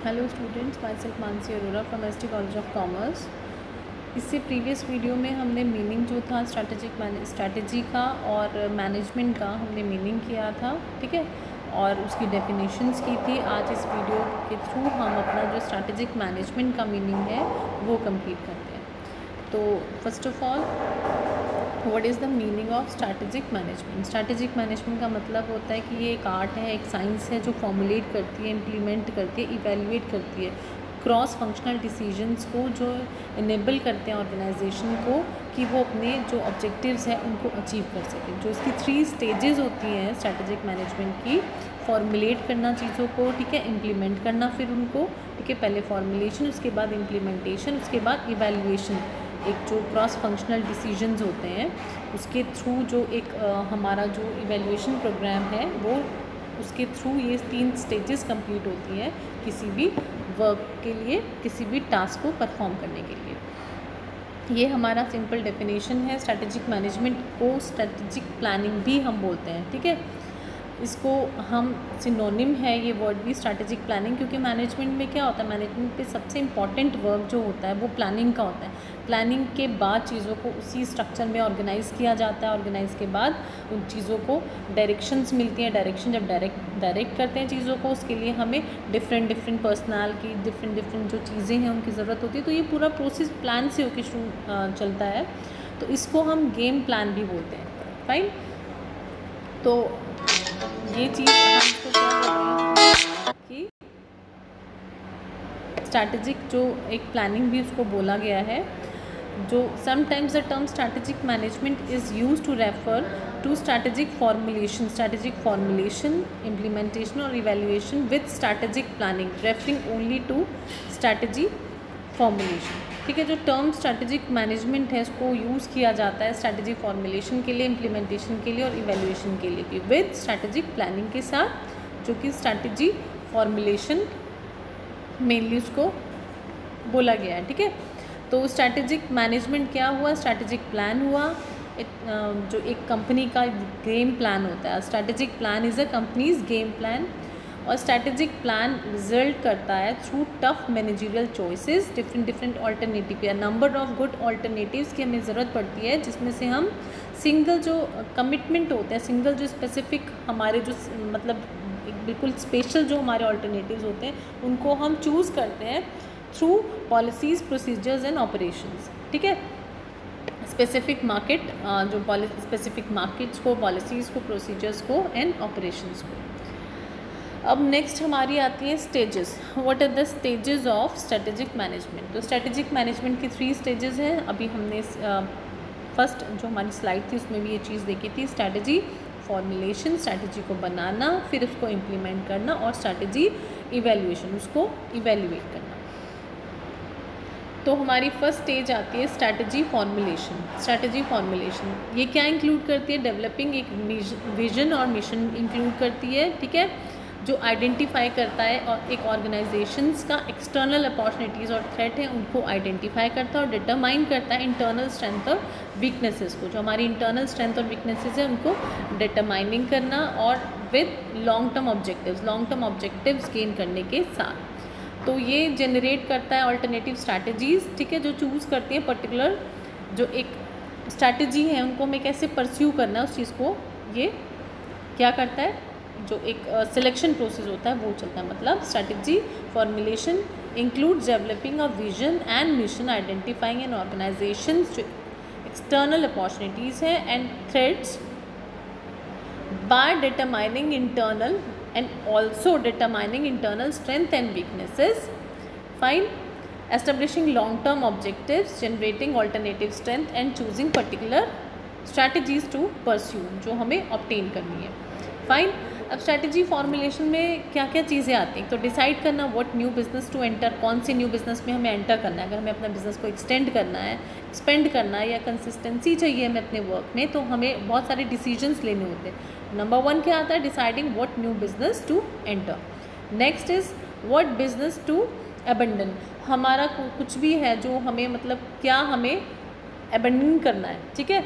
Hello students, my self Mansi Arora from ST college of commerce. इससे previous video में हमने meaning जो था स्ट्रैटेजी का और मैनेजमेंट का हमने मीनिंग किया था, ठीक है, और उसकी डेफिनेशंस की थी। आज इस वीडियो के थ्रू हम अपना जो स्ट्रैटेजिक मैनेजमेंट का मीनिंग है वो कंप्लीट करते हैं। तो first of all, what is the meaning of strategic management. Strategic management का मतलब होता है कि ये एक आर्ट है, एक साइंस है जो फॉर्मुलेट करती है, इम्प्लीमेंट करती है, इवेल्युएट करती है क्रॉस फंक्शनल डिसीजंस को, जो इनेबल करते हैं ऑर्गेनाइजेशन को कि वो अपने जो ऑब्जेक्टिव्स हैं उनको अचीव कर सकें। जो इसकी 3 स्टेजेस होती हैं स्ट्रैटेजिक मैनेजमेंट की, फॉर्मुलेट करना चीज़ों को, ठीक है, इम्प्लीमेंट करना फिर उनको, ठीक है, पहले फॉर्मुलेशन, उसके बाद इम्प्लीमेंटेशन, उसके बाद इवेल्युएशन। एक जो क्रॉस फंक्शनल डिसीजंस होते हैं उसके थ्रू जो एक हमारा जो इवेल्युएशन प्रोग्राम है वो उसके थ्रू ये 3 स्टेजेस कंप्लीट होती हैं किसी भी वर्क के लिए, किसी भी टास्क को परफॉर्म करने के लिए। ये हमारा सिंपल डेफिनेशन है। स्ट्रैटेजिक मैनेजमेंट को स्ट्रैटेजिक प्लानिंग भी हम बोलते हैं, ठीक है। इसको हम सिनोनिम है ये वर्ड भी, स्ट्रैटेजिक प्लानिंग, क्योंकि मैनेजमेंट में क्या होता है, मैनेजमेंट पे सबसे इम्पॉर्टेंट वर्क जो होता है वो प्लानिंग का होता है। प्लानिंग के बाद चीज़ों को उसी स्ट्रक्चर में ऑर्गेनाइज़ किया जाता है। ऑर्गेनाइज़ के बाद उन चीज़ों को डायरेक्शंस मिलती हैं। डायरेक्शन जब डायरेक्ट करते हैं चीज़ों को, उसके लिए हमें डिफरेंट पर्सनल की डिफरेंट जो चीज़ें हैं उनकी ज़रूरत होती है। तो ये पूरा प्रोसेस प्लान से होकर शुरू चलता है। तो इसको हम गेम प्लान भी बोलते हैं, फाइन। तो ये चीज़ हम इसको क्या बोलते हैं कि स्ट्रैटेजिक जो एक प्लानिंग भी उसको बोला गया है। जो sometimes the term strategic management is use to refer to strategic formulation, implementation और evaluation with strategic planning, referring only to strategy formulation, ठीक है। जो टर्म स्ट्रैटेजिक मैनेजमेंट है उसको यूज़ किया जाता है स्ट्रैटेजी फॉर्मुलेशन के लिए, इम्प्लीमेंटेशन के लिए और इवेल्युएशन के लिए भी, विद स्ट्रैटेजिक प्लानिंग के साथ, जो कि स्ट्रैटेजी फॉर्मुलेशन मेनली उसको बोला गया है, ठीक है। तो स्ट्रैटेजिक मैनेजमेंट क्या हुआ, स्ट्रैटेजिक प्लान हुआ। जो एक कंपनी का गेम प्लान होता है, strategic plan is a companies game plan. और स्ट्रैटेजिक प्लान रिजल्ट करता है through tough managerial choices, different alternative या नंबर ऑफ गुड ऑल्टरनेटिव्स की हमें ज़रूरत पड़ती है, जिसमें से हम सिंगल जो कमिटमेंट होते हैं, सिंगल जो स्पेसिफिक हमारे जो मतलब बिल्कुल स्पेशल जो हमारे ऑल्टरनेटिव्स होते हैं उनको हम चूज़ करते हैं through policies, procedures and operations, ठीक है। स्पेसिफिक मार्केट जो स्पेसिफिक मार्केट्स को, पॉलिसीज़ को, प्रोसीजर्स को एंड ऑपरेशंस को। अब नेक्स्ट हमारी आती है stages. What are the stages of strategic management. तो स्ट्रैटेजिक मैनेजमेंट की 3 स्टेजेस हैं। अभी हमने फर्स्ट जो हमारी स्लाइड थी उसमें भी ये चीज़ देखी थी, स्ट्रैटेजी फॉर्मुलेशन, स्ट्रैटेजी को बनाना, फिर उसको इम्प्लीमेंट करना, और स्ट्रैटेजी इवेल्युएशन, उसको इवेल्युएट करना। तो हमारी फर्स्ट स्टेज आती है स्ट्रैटेजी फॉर्मुलेशन। स्ट्रैटेजी फॉर्मुलेशन ये क्या इंक्लूड करती है, डेवलपिंग एक विजन और मिशन इंक्लूड करती है, ठीक है, जो आइडेंटिफाई करता है और एक ऑर्गेनाइजेशंस का एक्सटर्नल अपॉर्चुनिटीज़ और थ्रेट है उनको आइडेंटिफाई करता है और डिटरमाइन करता है इंटरनल स्ट्रेंथ और वीकनेसेस को। जो हमारी इंटरनल स्ट्रेंथ और वीकनेसेस है उनको डिटरमाइनिंग करना, और with long term objectives gain करने के साथ। तो ये जनरेट करता है अल्टरनेटिव स्ट्रैटेजीज़, ठीक है, जो चूज़ करती हैं पर्टिकुलर जो एक स्ट्रैटेजी है उनको हमें कैसे परस्यू करना है उस चीज़ को। ये क्या करता है, जो एक सिलेक्शन प्रोसेस होता है वो चलता है। मतलब strategy formulation includes developing a vision and mission, identifying an organization जो एक्सटर्नल अपॉर्चुनिटीज़ हैं and threats by determining internal and also determining internal strength and weaknesses. Fine. Establishing long-term objectives, generating alternative strength and choosing particular strategies to pursue, जो हमें obtain करनी है। Fine. अब strategy formulation में क्या क्या चीज़ें आती हैं। तो डिसाइड करना what new business to enter, कौन से न्यू बिज़नेस में हमें एंटर करना है। अगर हमें अपना बिज़नेस को एक्सटेंड करना है, एक्सपेंड करना है, या कंसिस्टेंसी चाहिए हमें अपने वर्क में, तो हमें बहुत सारे डिसीजंस लेने होते हैं। नंबर 1 क्या आता है, deciding what new business to enter. Next is what business to abandon. हमारा कुछ भी है जो हमें मतलब क्या हमें अबंडन करना है, ठीक है,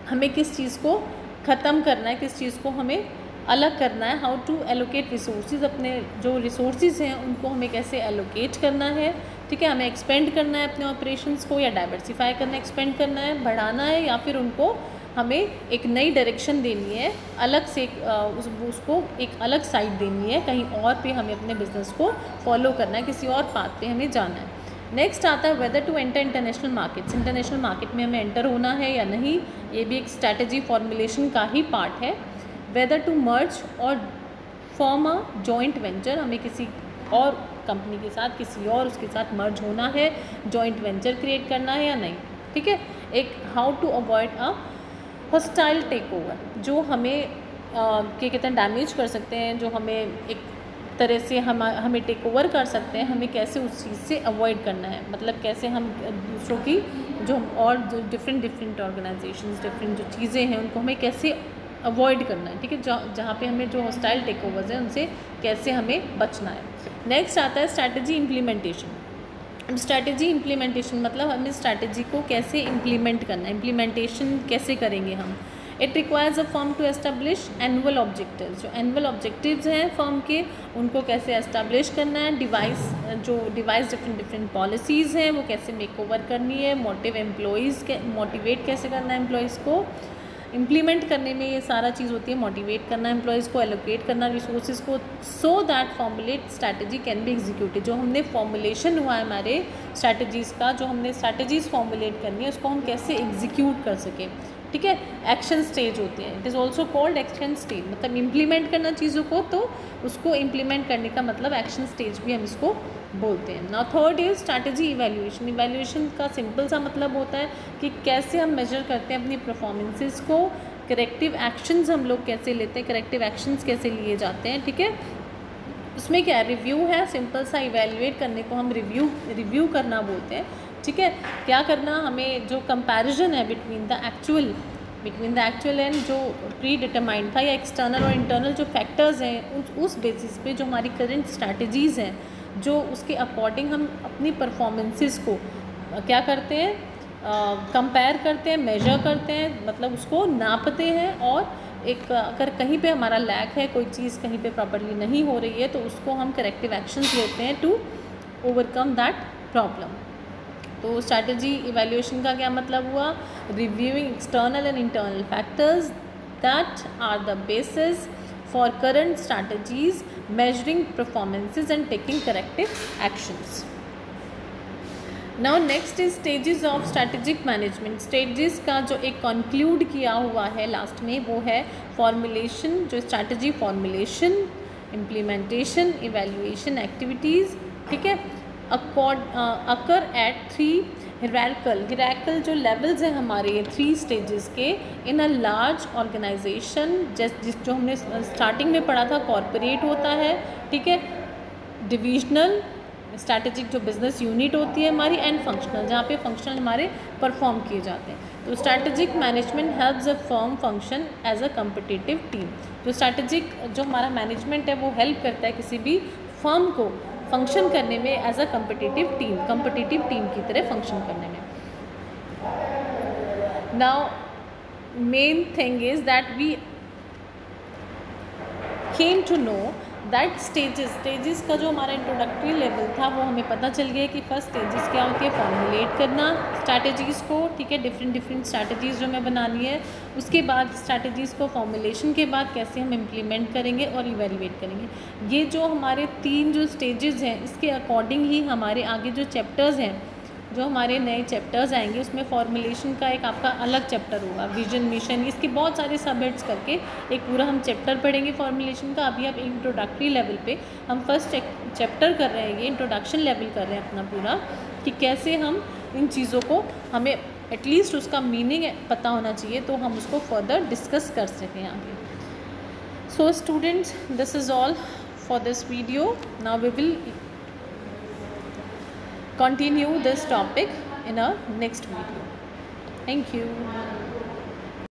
हमें किस चीज़ को ख़त्म करना है, किस चीज़ को हमें अलग करना है, हाउ टू एलोकेट रिसोर्सेज, अपने जो रिसोर्सेज हैं उनको हमें कैसे एलोकेट करना है, ठीक है, हमें एक्सपेंड करना है अपने ऑपरेशंस को, या डाइवर्सिफाई करना है, एक्सपेंड करना है, बढ़ाना है, या फिर उनको हमें एक नई डायरेक्शन देनी है, अलग से उसको एक अलग साइड देनी है, कहीं और पे हमें अपने बिजनेस को फॉलो करना है, किसी और पाथ पे हमें जाना है। नेक्स्ट आता है whether to enter international markets, international market में हमें एंटर होना है या नहीं, ये भी एक स्ट्रैटेजी फॉर्मुलेशन का ही पार्ट है। वेदर टू मर्ज और फॉर्म अ जॉइंट वेंचर, हमें किसी और कंपनी के साथ, किसी और उसके साथ मर्ज होना है, जॉइंट वेंचर क्रिएट करना है या नहीं, ठीक है। एक how to avoid a hostile takeover, जो हमें क्या कहते हैं डैमेज कर सकते हैं, जो हमें एक तरह से हमें टेक ओवर कर सकते हैं, हमें कैसे उस चीज़ से अवॉइड करना है, मतलब कैसे हम दूसरों की जो और जो डिफरेंट ऑर्गेनाइजेशंस, डिफरेंट जो चीज़ें हैं उनको हमें कैसे अवॉइड करना है, ठीक है, जहाँ पे हमें जो हॉस्टाइल टेक ओवर्स हैं उनसे कैसे हमें बचना है। नेक्स्ट आता है स्ट्रैटेजी इम्प्लीमेंटेशन। स्ट्रैटेजी इम्प्लीमेंटेशन मतलब हमें स्ट्रैटेजी को कैसे इम्प्लीमेंट करना है, इम्प्लीमेंटेशन कैसे करेंगे हम। It requires a firm to establish annual objectives, जो एनुअल ऑब्जेक्टिव्स हैं फर्म के उनको कैसे एस्टेब्लिश करना है, डिवाइस डिफरेंट पॉलिसीज़ हैं वो कैसे मेक ओवर करनी है, मोटिवेट कैसे करना है एम्प्लॉयज़ को, इम्प्लीमेंट करने में ये सारा चीज़ होती है, मोटिवेट करना एम्प्लॉयज़ को, एलोकेट करना रिसोर्सेज को, so that formulate strategy can be executed. जो हमने फॉर्मुलेशन हुआ है हमारे स्ट्रैटेजीज़ का, जो हमने स्ट्रैटेजीज़ फॉर्मुलेट करनी है उसको हम कैसे एग्जीक्यूट कर सकें, ठीक है। एक्शन स्टेज होते हैं, it is also called action stage, मतलब इम्प्लीमेंट करना चीज़ों को, तो उसको इम्प्लीमेंट करने का मतलब एक्शन स्टेज भी हम इसको बोलते हैं। Now third is strategy evaluation. Evaluation का सिंपल सा मतलब होता है कि कैसे हम मेजर करते हैं अपनी परफॉर्मेंसेस को, करेक्टिव एक्शंस हम लोग कैसे लेते हैं, करेक्टिव एक्शंस कैसे लिए जाते हैं, ठीक है। उसमें क्या रिव्यू है, सिंपल सा इवैल्यूएट करने को हम रिव्यू करना बोलते हैं, ठीक है। क्या करना, हमें जो कंपैरिजन है बिटवीन द एक्चुअल एंड जो प्री डिटरमाइंड था, या एक्सटर्नल और इंटरनल जो फैक्टर्स हैं उस बेसिस पे जो हमारी करंट स्ट्रैटेजीज़ हैं, जो उसके अकॉर्डिंग हम अपनी परफॉर्मेंसेस को क्या करते हैं, कंपेयर करते हैं, मेजर करते हैं, मतलब उसको नापते हैं, और एक अगर कहीं पे हमारा लैक है, कोई चीज़ कहीं पे प्रॉपर्ली नहीं हो रही है, तो उसको हम करेक्टिव एक्शंस लेते हैं टू ओवरकम दैट प्रॉब्लम। तो स्ट्रैटेजी इवैल्यूएशन का क्या मतलब हुआ, reviewing external and internal factors that are the basis for current strategies, measuring performances and taking corrective actions. Now next is stages of strategic management. Stages का जो एक conclude किया हुआ है लास्ट में वो है formulation, जो strategy formulation, implementation, evaluation activities, ठीक है, occur at 3 हिरार्कल जो लेवल्स हैं हमारे 3 स्टेजेस के इन अ लार्ज ऑर्गेनाइजेशन, जो हमने स्टार्टिंग में पढ़ा था, कॉरपोरेट होता है, ठीक है, डिविजनल स्ट्रैटेजिक जो बिजनेस यूनिट होती है हमारी, एंड फंक्शनल, जहाँ पे फंक्शनल हमारे परफॉर्म किए जाते हैं। तो strategic management helps a firm function as a competitive team. जो स्ट्रैटेजिक जो हमारा मैनेजमेंट है वो हेल्प करता है किसी भी फर्म को फंक्शन करने में एज अ कम्पिटिटिव टीम की तरह फंक्शन करने में। Now main thing is that we came to know that stages का जो हमारा इंट्रोडक्टरी लेवल था वो हमें पता चल गया कि फर्स्ट स्टेजेस क्या होती है, फॉर्मुलेट करना स्ट्रैटेजीज़ को, ठीक है, डिफरेंट स्ट्रैटेजीज़ जो हमें बनानी है। उसके बाद स्ट्रैटेजीज़ को फॉर्मुलेशन के बाद कैसे हम इम्प्लीमेंट करेंगे और इवैल्यूएट करेंगे। ये जो हमारे 3 जो स्टेजेस हैं इसके अकॉर्डिंग ही हमारे आगे जो चैप्टर्स हैं, जो हमारे नए चैप्टर्स आएंगे उसमें फॉर्मुलेशन का एक आपका अलग चैप्टर होगा, विजन मिशन, इसके बहुत सारे सब हेड्स करके एक पूरा हम चैप्टर पढ़ेंगे फॉर्मुलेशन का। अभी आप इंट्रोडक्टरी लेवल पे हम फर्स्ट चैप्टर कर रहे हैं, ये इंट्रोडक्शन लेवल कर रहे हैं अपना पूरा, कि कैसे हम इन चीज़ों को, हमें एटलीस्ट उसका मीनिंग पता होना चाहिए तो हम उसको फर्दर डिस्कस कर सकें आगे। So students, this is all for this video. Now we will continue this topic in a next video. Thank you.